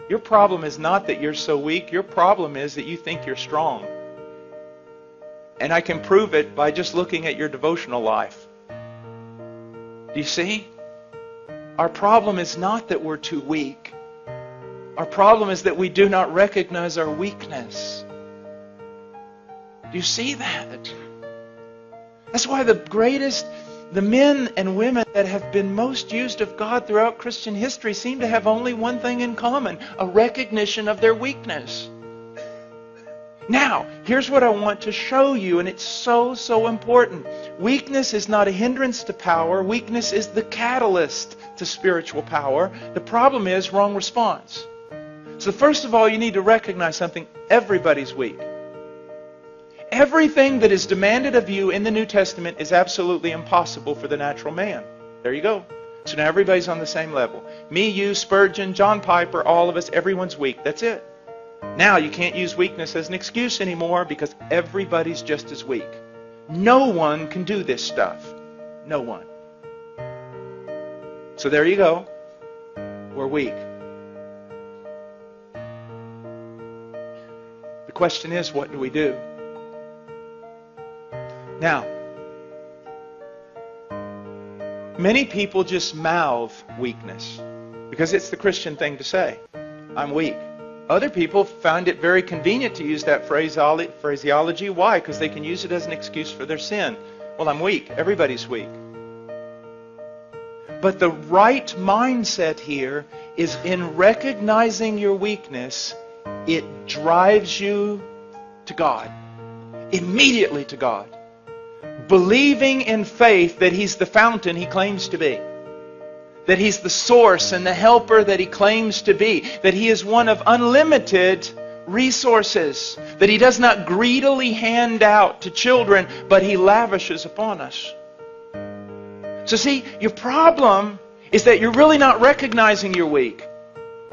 Your problem is not that you're so weak. Your problem is that you think you're strong. And I can prove it by just looking at your devotional life. Do you see? Our problem is not that we're too weak. Our problem is that we do not recognize our weakness. Do you see that? That's why the men and women that have been most used of God throughout Christian history seem to have only one thing in common, a recognition of their weakness. Now, here's what I want to show you, and it's so important. Weakness is not a hindrance to power. Weakness is the catalyst to spiritual power. The problem is wrong response. So first of all, you need to recognize something. Everybody's weak. Everything that is demanded of you in the New Testament is absolutely impossible for the natural man. There you go. So now everybody's on the same level. Me, you, Spurgeon, John Piper, all of us, everyone's weak. That's it. Now you can't use weakness as an excuse anymore because everybody's just as weak. No one can do this stuff. No one. So there you go. We're weak. The question is, what do we do? Now, many people just mouth weakness because it's the Christian thing to say. I'm weak. Other people find it very convenient to use that phraseology. Why? Because they can use it as an excuse for their sin. Well, I'm weak. Everybody's weak. But the right mindset here is in recognizing your weakness, it drives you to God. Immediately to God. Believing in faith that He's the fountain He claims to be. That He's the source and the helper that He claims to be. That He is one of unlimited resources. That He does not greedily hand out to children, but He lavishes upon us. So see, your problem is that you're really not recognizing you're weak.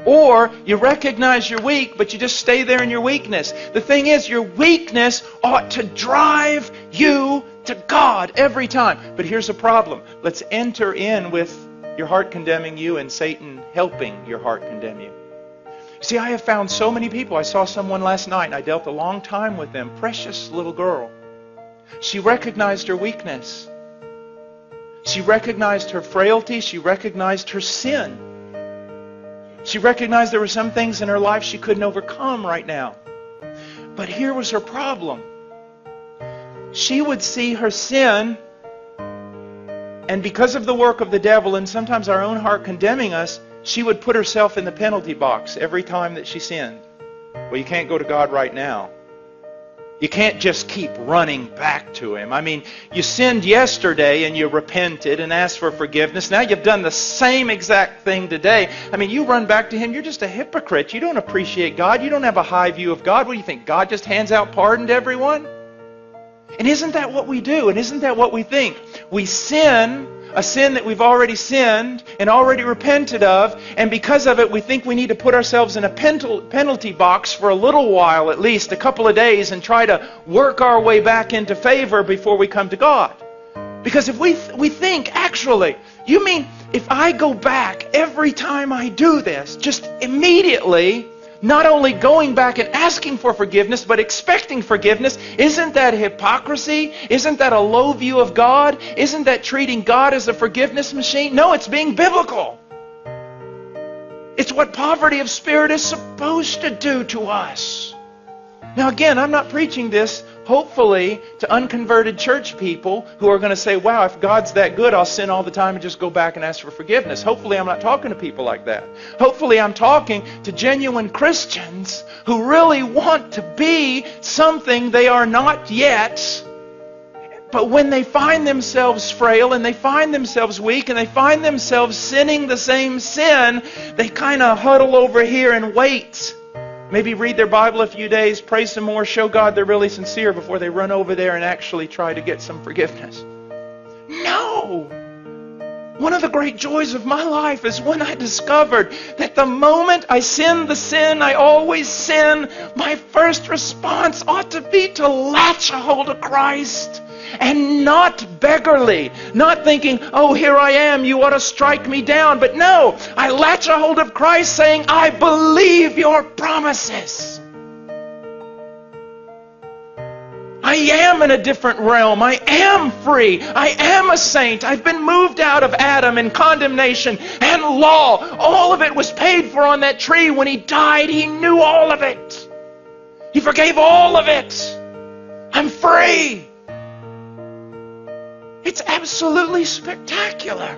Or you recognize you're weak, but you just stay there in your weakness. The thing is, your weakness ought to drive you to God every time. But here's a problem. Let's enter in with your heart condemning you and Satan helping your heart condemn you. See, I have found so many people. I saw someone last night and I dealt a long time with them. Precious little girl. She recognized her weakness. She recognized her frailty. She recognized her sin. She recognized there were some things in her life she couldn't overcome right now. But here was her problem. She would see her sin, and because of the work of the devil and sometimes our own heart condemning us, she would put herself in the penalty box every time that she sinned. Well, you can't go to God right now. You can't just keep running back to Him. I mean, you sinned yesterday and you repented and asked for forgiveness. Now you've done the same exact thing today. I mean, you run back to Him. You're just a hypocrite. You don't appreciate God. You don't have a high view of God. What do you think? God just hands out pardon to everyone? And isn't that what we do? And isn't that what we think? We sin, a sin that we've already sinned and already repented of, and because of it we think we need to put ourselves in a penalty box for a little while, at least a couple of days, and try to work our way back into favor before we come to God. Because if we think, actually, you mean if I go back every time I do this, just immediately, not only going back and asking for forgiveness, but expecting forgiveness, isn't that hypocrisy? Isn't that a low view of God? Isn't that treating God as a forgiveness machine? No, it's being biblical. It's what poverty of spirit is supposed to do to us. Now again, I'm not preaching this, hopefully, to unconverted church people who are going to say, wow, if God's that good, I'll sin all the time and just go back and ask for forgiveness. Hopefully I'm not talking to people like that. Hopefully I'm talking to genuine Christians who really want to be something they are not yet. But when they find themselves frail and they find themselves weak and they find themselves sinning the same sin, they kind of huddle over here and wait. Maybe read their Bible a few days, pray some more, show God they're really sincere before they run over there and actually try to get some forgiveness. No! One of the great joys of my life is when I discovered that the moment I sin the sin I always sin, my first response ought to be to latch a hold of Christ and not beggarly. Not thinking, oh, here I am, you ought to strike me down. But no, I latch a hold of Christ saying, I believe your promises. I am in a different realm. I am free. I am a saint. I've been moved out of Adam and condemnation and law. All of it was paid for on that tree. When He died, He knew all of it. He forgave all of it. I'm free. It's absolutely spectacular.